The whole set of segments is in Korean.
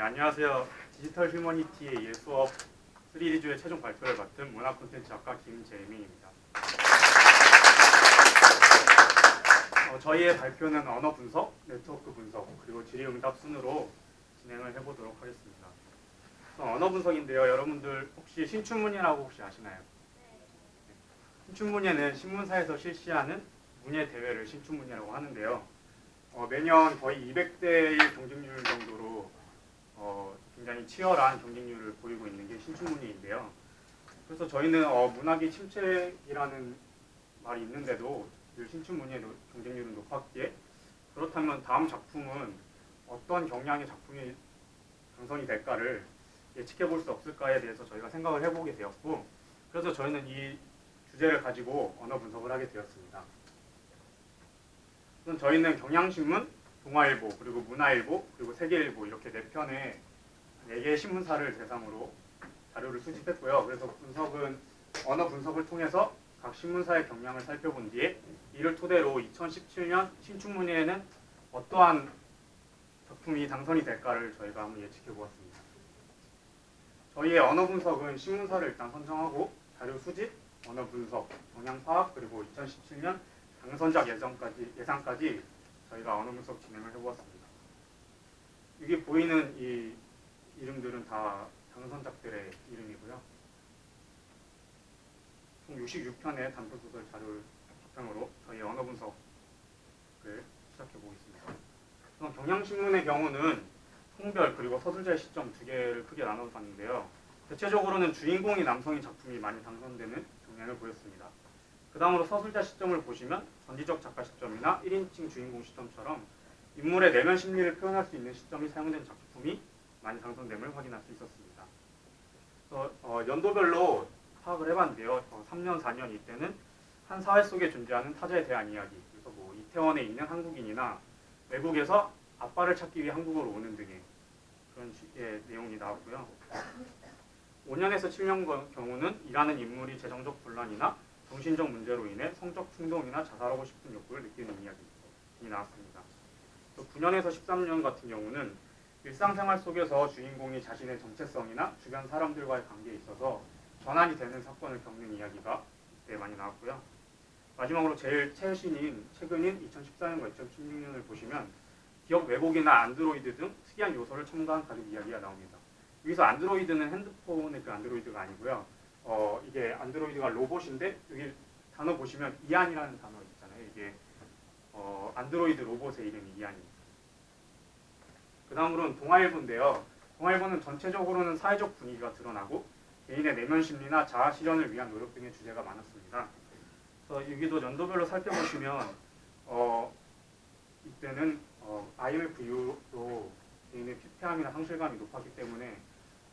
안녕하세요. 디지털 휴머니티의 수업 3D주의 최종 발표를 맡은 문화 콘텐츠 학과 김재민입니다. 저희의 발표는 언어 분석, 네트워크 분석, 그리고 질의응답 순으로 진행을 해보도록 하겠습니다. 언어 분석인데요. 여러분들 혹시 신춘문예라고 혹시 아시나요? 신춘문예는 신문사에서 실시하는 문예 대회를 신춘문예라고 하는데요. 매년 거의 200대의 경쟁률 정도로 굉장히 치열한 경쟁률을 보이고 있는 게 신춘문예인데요. 그래서 저희는 문학의 침체이라는 말이 있는데도 신춘문예 경쟁률은 높았기에 그렇다면 다음 작품은 어떤 경향의 작품이 당선이 될까를 예측해 볼 수 없을까에 대해서 저희가 생각을 해보게 되었고, 그래서 저희는 이 주제를 가지고 언어 분석을 하게 되었습니다. 우선 저희는 경향신문, 동아일보, 그리고 문화일보, 그리고 세계일보 이렇게 4편의 4개의 신문사를 대상으로 자료를 수집했고요. 그래서 분석은 언어 분석을 통해서 각 신문사의 경향을 살펴본 뒤에 이를 토대로 2017년 신춘문예에는 어떠한 작품이 당선이 될까를 저희가 한번 예측해 보았습니다. 저희의 언어 분석은 신문사를 일단 선정하고 자료 수집, 언어 분석, 경향 파악, 그리고 2017년 당선작 예상까지 저희가 언어 분석 진행을 해보았습니다. 여기 보이는 이 이름들은 다 당선작들의 이름이고요. 총 66편의 단편소설 자료를 바탕으로 저희 언어 분석을 시작해 보겠습니다. 우선 경향신문의 경우는 성별 그리고 서술자의 시점 2개를 크게 나눠서 봤는데요. 대체적으로는 주인공이 남성인 작품이 많이 당선되는 경향을 보였습니다. 그 다음으로 서술자 시점을 보시면 전지적 작가 시점이나 1인칭 주인공 시점처럼 인물의 내면 심리를 표현할 수 있는 시점이 사용된 작품이 많이 당선됨을 확인할 수 있었습니다. 그래서 연도별로 파악을 해봤는데요. 3년, 4년 이때는 한 사회 속에 존재하는 타자에 대한 이야기, 그래서 뭐 이태원에 있는 한국인이나 외국에서 아빠를 찾기 위해 한국으로 오는 등의 그런 식의 내용이 나왔고요. 5년에서 7년 경우는 일하는 인물이 재정적 분란이나 정신적 문제로 인해 성적 충동이나 자살하고 싶은 욕구를 느끼는 이야기 나왔습니다. 9년에서 13년 같은 경우는 일상생활 속에서 주인공이 자신의 정체성이나 주변 사람들과의 관계에 있어서 전환이 되는 사건을 겪는 이야기가 많이 나왔고요. 마지막으로 제일 최근인 2014년과 2016년을 보시면 기억 왜곡이나 안드로이드 등 특이한 요소를 첨가한 가족 이야기가 나옵니다. 여기서 안드로이드는 핸드폰의 그 안드로이드가 아니고요. 이게 안드로이드가 로봇인데 여기 단어 보시면 이안이라는 단어 있잖아요. 이게 안드로이드 로봇의 이름이 이안입니다. 그 다음으로는 동아일보인데요. 동아일보는 전체적으로는 사회적 분위기가 드러나고 개인의 내면 심리나 자아 실현을 위한 노력 등의 주제가 많았습니다. 그래서 여기도 연도별로 살펴보시면 이때는 IMF 이후로 개인의 피폐함이나 상실감이 높았기 때문에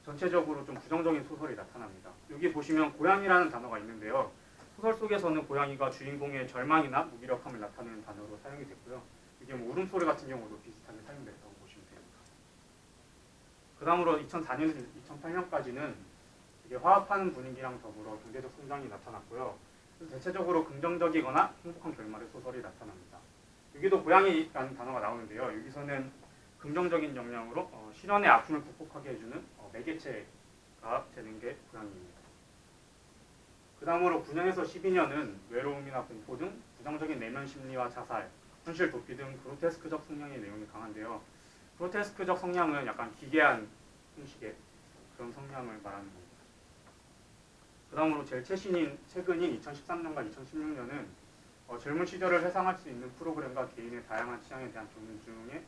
전체적으로 좀 부정적인 소설이 나타납니다. 여기 보시면 고양이라는 단어가 있는데요. 소설 속에서는 고양이가 주인공의 절망이나 무기력함을 나타내는 단어로 사용이 됐고요. 이게 뭐 울음소리 같은 경우도 비슷하게 사용됐다고 보시면 됩니다. 그 다음으로 2004년에서 2008년까지는 이게 화합하는 분위기랑 더불어 경제적 성장이 나타났고요. 대체적으로 긍정적이거나 행복한 결말의 소설이 나타납니다. 여기도 고양이라는 단어가 나오는데요. 여기서는 긍정적인 영향으로 실현의 아픔을 극복하게 해주는 매개체가 되는 게 고양이입니다. 그 다음으로 9년에서 12년은 외로움이나 공포 등 부정적인 내면 심리와 자살, 현실 도피 등 그로테스크적 성향의 내용이 강한데요. 그로테스크적 성향은 약간 기괴한 형식의 그런 성향을 말하는 겁니다. 그 다음으로 제일 최근인 2013년과 2016년은 젊은 시절을 회상할 수 있는 프로그램과 개인의 다양한 취향에 대한 존중의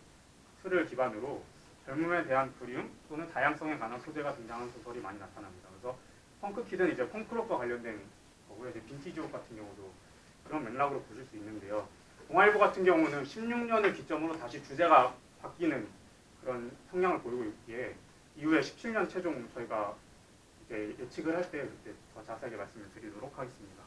틀을 기반으로 젊음에 대한 그리움 또는 다양성에 관한 소재가 등장한 소설이 많이 나타납니다. 그래서 펑크키드는 이제 펑크록과 관련된 거고요. 이제 빈티지옥 같은 경우도 그런 맥락으로 보실 수 있는데요. 동아일보 같은 경우는 16년을 기점으로 다시 주제가 바뀌는 그런 성향을 보이고 있기에 이후에 17년 최종 저희가 이제 예측을 할 때 그때 더 자세하게 말씀을 드리도록 하겠습니다.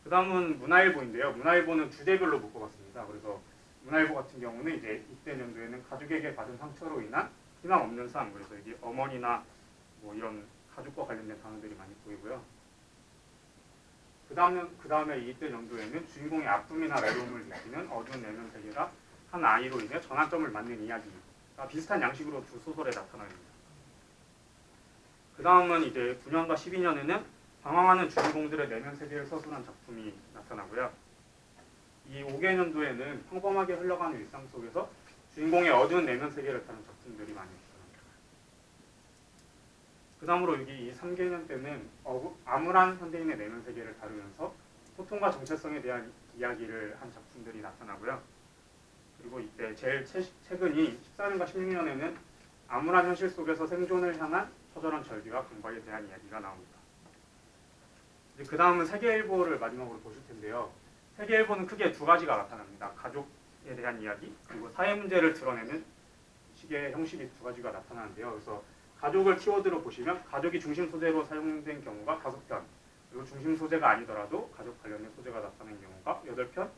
그 다음은 문화일보인데요. 문화일보는 주제별로 묶어봤습니다. 그래서 문화일보 같은 경우는 이제 이때 연도에는 가족에게 받은 상처로 인한 희망 없는 삶, 그래서 이게 어머니나 뭐 이런 가족과 관련된 단어들이 많이 보이고요. 그 다음에 이때 연도에는 주인공의 아픔이나 외로움을 느끼는 어두운 내면 세계가 한 아이로 인해 전환점을 맞는 이야기가 비슷한 양식으로 두 소설에 나타납니다. 그 다음은 이제 9년과 12년에는 방황하는 주인공들의 내면 세계를 서술한 작품이 나타나고요. 이 5개년도에는 평범하게 흘러가는 일상 속에서 주인공의 어두운 내면 세계를 다룬 작품들이 많이 나타납니다. 그 다음으로 여기 이 3개년 때는 암울한 현대인의 내면 세계를 다루면서 소통과 정체성에 대한 이야기를 한 작품들이 나타나고요. 그리고 이때 제일 최근이 14년과 16년에는 암울한 현실 속에서 생존을 향한 처절한 절규와 강박에 대한 이야기가 나옵니다. 그 다음은 세계일보를 마지막으로 보실 텐데요. 세계일보는 크게 두 가지가 나타납니다. 가족에 대한 이야기, 그리고 사회 문제를 드러내는 식의 형식이 두 가지가 나타나는데요. 그래서 가족을 키워드로 보시면 가족이 중심 소재로 사용된 경우가 5편, 그리고 중심 소재가 아니더라도 가족 관련된 소재가 나타나는 경우가 8편,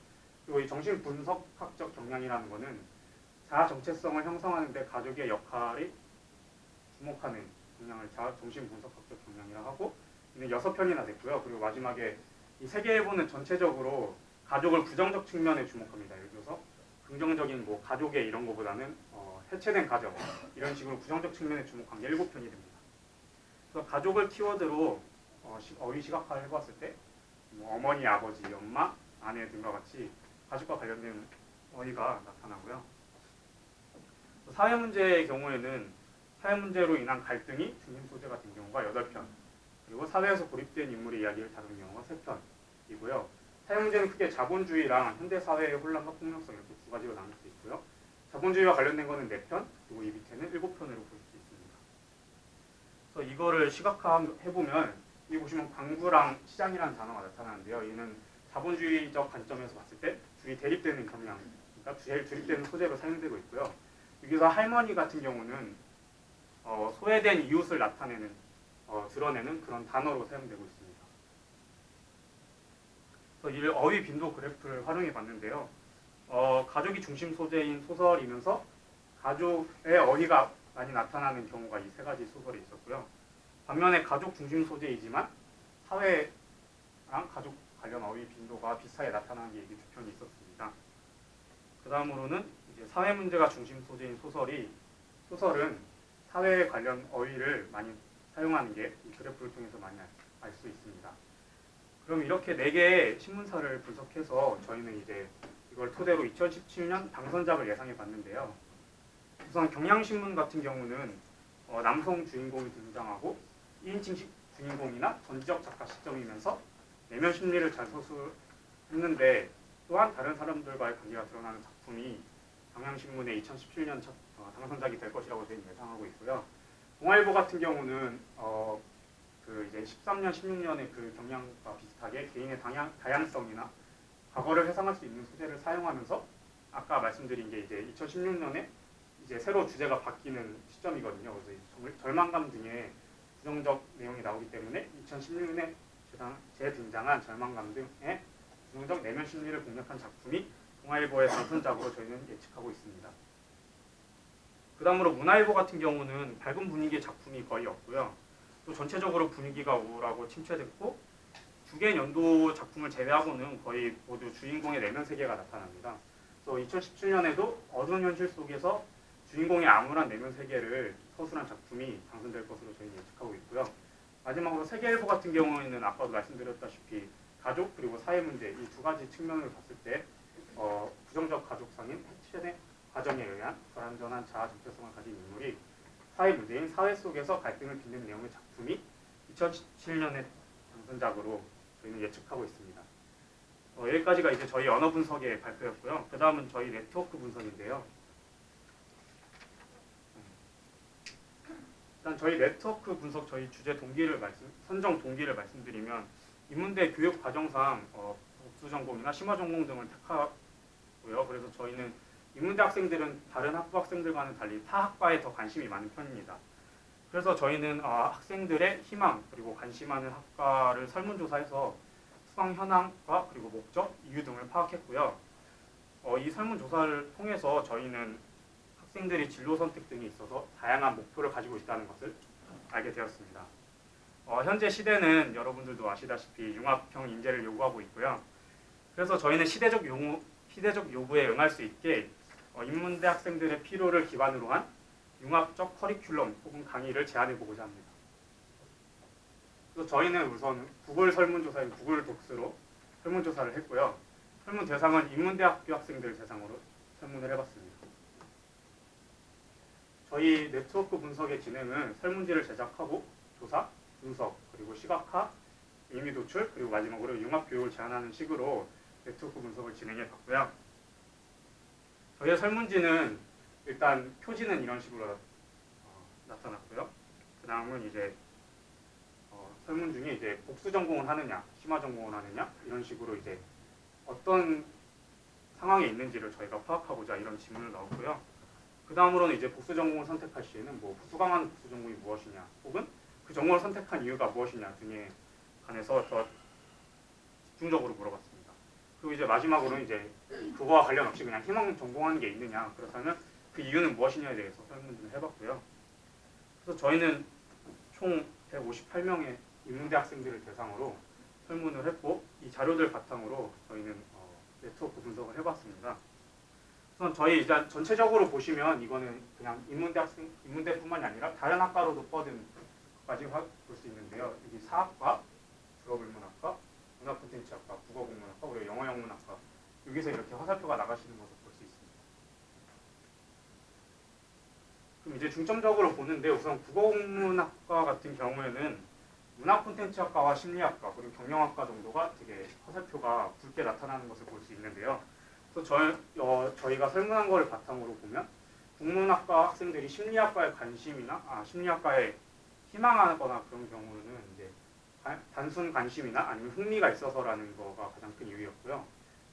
그리고 이 정신 분석학적 경향이라는 것은 자아 정체성을 형성하는 데 가족의 역할이 주목하는 경향을 자아 정신 분석학적 경향이라고 하고, 이는 6편이나 됐고요. 그리고 마지막에 이 세계일보는 전체적으로 가족을 부정적 측면에 주목합니다. 예를 들어서 긍정적인 뭐 가족의 이런 거보다는 해체된 가정 이런 식으로 부정적 측면에 주목한 게 7편이 됩니다. 그래서 가족을 키워드로 어휘 시각화를 해봤을 때 뭐 어머니, 아버지, 엄마, 아내 등과 같이 가족과 관련된 어휘가 나타나고요. 사회 문제의 경우에는 사회 문제로 인한 갈등이 중심 소재가 된 경우가 8편, 그리고 사회에서 고립된 인물의 이야기를 다루는 경우가 3편이고요. 사회 문제는 크게 자본주의랑 현대 사회의 혼란과 폭력성 이렇게 두 가지로 나눌 수 있고요. 자본주의와 관련된 거는 4편, 그리고 이 밑에는 7편으로 볼 수 있습니다. 그래서 이거를 시각화해보면 여기 보시면 광구랑 시장이라는 단어가 나타나는데요. 얘는 자본주의적 관점에서 봤을 때 둘이 대립되는 경향, 그러니까 제일 대립되는 소재로 사용되고 있고요. 여기서 할머니 같은 경우는 소외된 이웃을 나타내는, 드러내는 그런 단어로 사용되고 있습니다. 그래서 이 어휘 빈도 그래프를 활용해 봤는데요. 가족이 중심 소재인 소설이면서 가족의 어휘가 많이 나타나는 경우가 이 3가지 소설이 있었고요. 반면에 가족 중심 소재이지만 사회랑 가족 관련 어휘 빈도가 비슷하게 나타나는 게 이게 2편이 있었습니다. 그 다음으로는 이제 사회 문제가 중심 소재인 소설은 사회 관련 어휘를 많이 사용하는 게 이 그래프를 통해서 많이 알 수 있습니다. 그럼 이렇게 4개의 신문사를 분석해서 저희는 이제 이걸 토대로 2017년 당선작을 예상해 봤는데요. 우선 경향신문 같은 경우는 남성 주인공이 등장하고 2인칭 주인공이나 전지적 작가 시점이면서 내면 심리를 잘 서술했는데, 또한 다른 사람들과의 관계가 드러나는 작품이 경향신문의 2017년 첫 당선작이 될 것이라고 저희는 예상하고 있고요. 동아일보 같은 경우는 이제 13년, 16년의 그 경향과 비슷하게 개인의 다양성이나 과거를 회상할 수 있는 소재를 사용하면서 아까 말씀드린 게 이제 2016년에 이제 새로 주제가 바뀌는 시점이거든요. 그래서 절망감 등의 부정적 내용이 나오기 때문에 2016년에 재등장한 절망감 등의 부정적 내면 심리를 공략한 작품이 동아일보의 당선작으로 저희는 예측하고 있습니다. 그 다음으로 문화일보 같은 경우는 밝은 분위기의 작품이 거의 없고요. 또 전체적으로 분위기가 우울하고 침체됐고 2개 연도 작품을 제외하고는 거의 모두 주인공의 내면 세계가 나타납니다. 그래서 2017년에도 어두운 현실 속에서 주인공의 암울한 내면 세계를 서술한 작품이 당선될 것으로 저희는 예측하고 있고요. 마지막으로 세계일보 같은 경우에는 아까도 말씀드렸다시피 가족 그리고 사회 문제 이 2가지 측면을 봤을 때 부정적 가족상인 해체의 과정에 의한 불완전한 자아 정체성을 가진 인물이 사회 문제인 사회 속에서 갈등을 빚는 내용의 작품이 2017년의 당선작으로 저희는 예측하고 있습니다. 여기까지가 이제 저희 언어 분석의 발표였고요. 그 다음은 저희 네트워크 분석인데요. 일단 저희 네트워크 분석 저희 주제 선정 동기를 말씀드리면 인문대 교육 과정상 복수 전공이나 심화 전공 등을 택하고요. 그래서 저희는 인문대 학생들은 다른 학부 학생들과는 달리 타 학과에 더 관심이 많은 편입니다. 그래서 저희는 학생들의 희망 그리고 관심하는 학과를 설문조사해서 수강 현황과 그리고 목적, 이유 등을 파악했고요. 이 설문조사를 통해서 저희는 학생들이 진로 선택 등에 있어서 다양한 목표를 가지고 있다는 것을 알게 되었습니다. 현재 시대는 여러분들도 아시다시피 융합형 인재를 요구하고 있고요. 그래서 저희는 시대적 요구에 응할 수 있게 인문대 학생들의 필요를 기반으로 한 융합적 커리큘럼 혹은 강의를 제안해 보고자 합니다. 그래서 저희는 우선 구글 설문조사인 구글 독스로 설문조사를 했고요. 설문 대상은 인문대학교 학생들 대상으로 설문을 해봤습니다. 저희 네트워크 분석의 진행은 설문지를 제작하고 조사, 분석, 그리고 시각화, 의미 도출, 그리고 마지막으로 융합 교육을 제안하는 식으로 네트워크 분석을 진행해 봤고요. 저희의 설문지는 일단 표지는 이런 식으로 나타났고요. 그 다음은 이제 설문 중에 이제 복수 전공을 하느냐, 심화 전공을 하느냐 이런 식으로 이제 어떤 상황에 있는지를 저희가 파악하고자 이런 질문을 넣었고요. 그 다음으로는 이제 복수 전공을 선택할 시에는 뭐 수강하는 복수 전공이 무엇이냐, 혹은 그 전공을 선택한 이유가 무엇이냐 등에 관해서 더 집중적으로 물어봤습니다. 그리고 이제 마지막으로는 이제 그거와 관련 없이 그냥 희망 전공하는 게 있느냐, 그렇다면 그 이유는 무엇이냐에 대해서 설문을 해봤고요. 그래서 저희는 총 158명의 인문대 학생들을 대상으로 설문을 했고, 이 자료들 바탕으로 저희는 네트워크 분석을 해봤습니다. 우선 저희 일단 전체적으로 보시면 이거는 그냥 인문대뿐만이 아니라 다른 학과로도 뻗은 것까지 볼 수 있는데요. 여기 사학과, 불어불문학과, 문화콘텐츠학과, 국어국문학과, 그리고 영어영문학과, 여기서 이렇게 화살표가 나가시는 것을 볼 수 있습니다. 그럼 이제 중점적으로 보는데, 우선 국어국문학과 같은 경우에는 문화콘텐츠학과와 심리학과, 그리고 경영학과 정도가 되게 화살표가 붉게 나타나는 것을 볼 수 있는데요. 그래서 저희가 설문한 거를 바탕으로 보면 국문학과 학생들이 심리학과에 관심이나 심리학과에 희망하거나 그런 경우는 이제 단순 관심이나 아니면 흥미가 있어서라는 거가 가장 큰 이유였고요.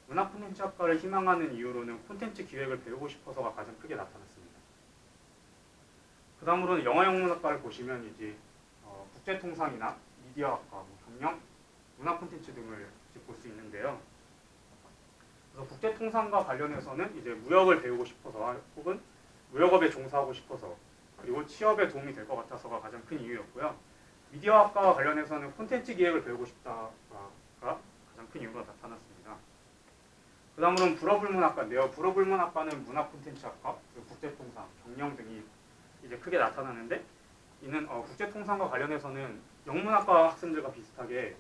문화콘텐츠학과를 희망하는 이유로는 콘텐츠 기획을 배우고 싶어서가 가장 크게 나타났습니다. 그 다음으로는 영어영문학과를 보시면 이제 국제통상이나 미디어학과, 경영, 문화콘텐츠 등을 볼 수 있는데요. 그래서 국제통상과 관련해서는 이제 무역을 배우고 싶어서, 혹은 무역업에 종사하고 싶어서, 그리고 취업에 도움이 될 것 같아서가 가장 큰 이유였고요. 미디어학과와 관련해서는 콘텐츠 기획을 배우고 싶다가 가장 큰 이유로 나타났습니다. 그 다음으로는 불어불문학과인데요. 불어불문학과는 문화콘텐츠학과, 그리고 국제통상, 경영 등이 이제 크게 나타나는데, 이는 국제통상과 관련해서는 영문학과 학생들과 비슷하게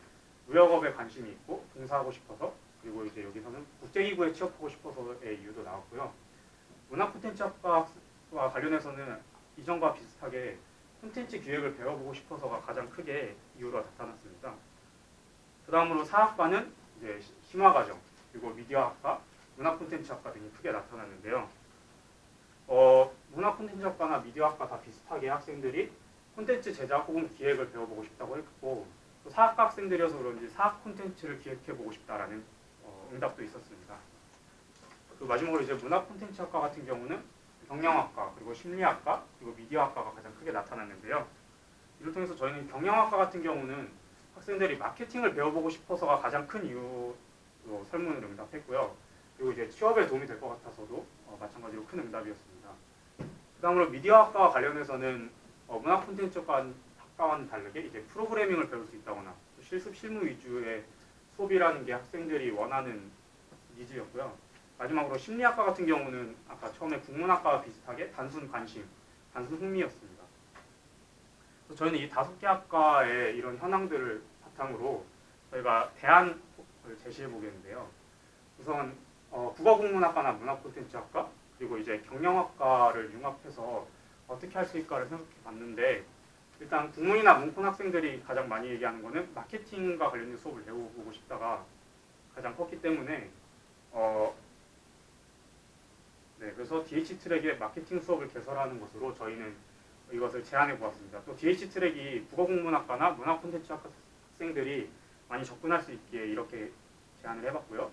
무역업에 관심이 있고 종사하고 싶어서, 그리고 이제 여기서는 국제기구에 취업하고 싶어서의 이유도 나왔고요. 문화콘텐츠학과와 관련해서는 이전과 비슷하게 콘텐츠 기획을 배워보고 싶어서가 가장 크게 이유로 나타났습니다. 그 다음으로 사학과는 이제 심화과정, 그리고 미디어학과, 문화콘텐츠학과 등이 크게 나타났는데요. 문화콘텐츠학과나 미디어학과 다 비슷하게 학생들이 콘텐츠 제작 혹은 기획을 배워보고 싶다고 했고, 또 사학과 학생들이어서 그런지 사학 콘텐츠를 기획해보고 싶다라는 응답도 있었습니다. 그 마지막으로 이제 문화콘텐츠학과 같은 경우는 경영학과, 그리고 심리학과, 그리고 미디어학과가 가장 크게 나타났는데요. 이를 통해서 저희는 경영학과 같은 경우는 학생들이 마케팅을 배워보고 싶어서가 가장 큰 이유로 설문을 응답했고요. 그리고 이제 취업에 도움이 될 것 같아서도 마찬가지로 큰 응답이었습니다. 그 다음으로 미디어학과와 관련해서는 문화콘텐츠학과와는 다르게 이제 프로그래밍을 배울 수 있다거나 실습 실무 위주의 수업이라는 게 학생들이 원하는 니즈였고요. 마지막으로 심리학과 같은 경우는 아까 처음에 국문학과와 비슷하게 단순 관심, 단순 흥미였습니다. 그래서 저희는 이 5개 학과의 이런 현황들을 바탕으로 저희가 대안을 제시해 보겠는데요. 우선 국어국문학과나 문화콘텐츠학과, 그리고 이제 경영학과를 융합해서 어떻게 할 수 있을까를 생각해 봤는데, 일단 국문이나 문콘 학생들이 가장 많이 얘기하는 거는 마케팅과 관련된 수업을 배워보고 싶다가 가장 컸기 때문에 그래서 DH 트랙에 마케팅 수업을 개설하는 것으로 저희는 이것을 제안해 보았습니다. 또 DH 트랙이 국어국문학과나 문화콘텐츠학과 학생들이 많이 접근할 수 있게 이렇게 제안을 해봤고요.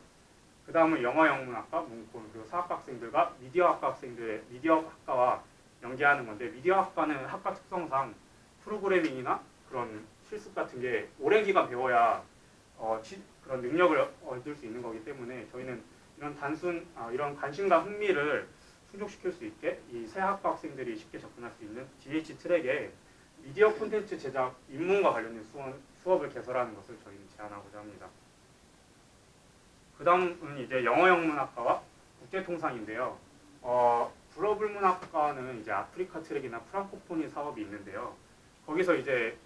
그 다음은 영어영문학과, 문콘, 그리고 사학과 학생들과 미디어학과와 연계하는 건데, 미디어학과는 학과 특성상 프로그래밍이나 그런 실습 같은 게 오랜 기간 배워야 그런 능력을 얻을 수 있는 거기 때문에 저희는 이런 관심과 흥미를 충족시킬 수 있게 이 새 학과 학생들이 쉽게 접근할 수 있는 DH 트랙에 미디어 콘텐츠 제작 입문과 관련된 수업을 개설하는 것을 저희는 제안하고자 합니다. 그 다음은 이제 영어영문학과와 국제통상인데요. 불어불문학과는 이제 아프리카 트랙이나 프랑코포니 사업이 있는데요. 거기서 이제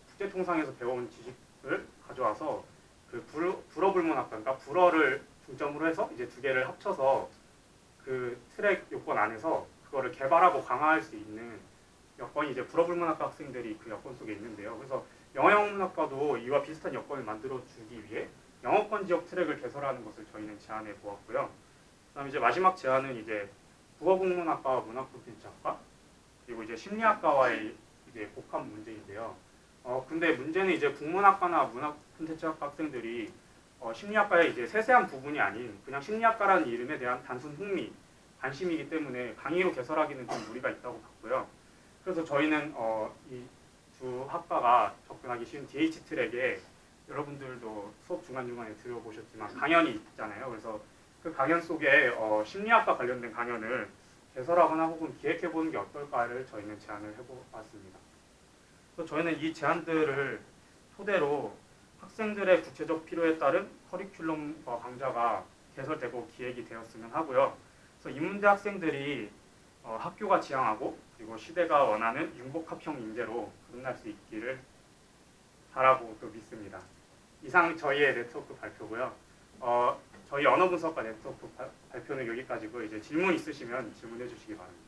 국제통상에서 배운 지식을 가져와서 그 불어불문학과, 그러니까 불어를 중점으로 해서 이제 두 개를 합쳐서 그 트랙 요건 안에서 그거를 개발하고 강화할 수 있는 여건이 이제 불어불문학과 학생들이 그 여건 속에 있는데요. 그래서 영어영문학과도 이와 비슷한 여건을 만들어 주기 위해 영어권 지역 트랙을 개설하는 것을 저희는 제안해 보았고요. 그다음 이제 마지막 제안은 이제 국어국문학과와 문학콘텐츠학과 그리고 이제 심리학과와의 이제 복합 문제인데요. 근데 문제는 이제 국문학과나 문학콘텐츠학과 학생들이 심리학과의 이제 세세한 부분이 아닌 그냥 심리학과라는 이름에 대한 단순 흥미, 관심이기 때문에 강의로 개설하기는 좀 무리가 있다고 봤고요. 그래서 저희는 이 두 학과가 접근하기 쉬운 DH 트랙에 여러분들도 수업 중간중간에 들어보셨지만 강연이 있잖아요. 그래서 그 강연 속에 심리학과 관련된 강연을 개설하거나 혹은 기획해보는 게 어떨까를 저희는 제안을 해보았습니다. 그래서 저희는 이 제안들을 토대로 학생들의 구체적 필요에 따른 커리큘럼과 강좌가 개설되고 기획이 되었으면 하고요. 그래서 인문대 학생들이 학교가 지향하고 그리고 시대가 원하는 융복합형 인재로 거듭날 수 있기를 바라고 또 믿습니다. 이상 저희의 네트워크 발표고요. 저희 언어분석과 네트워크 발표는 여기까지고 이제 질문 있으시면 질문해 주시기 바랍니다.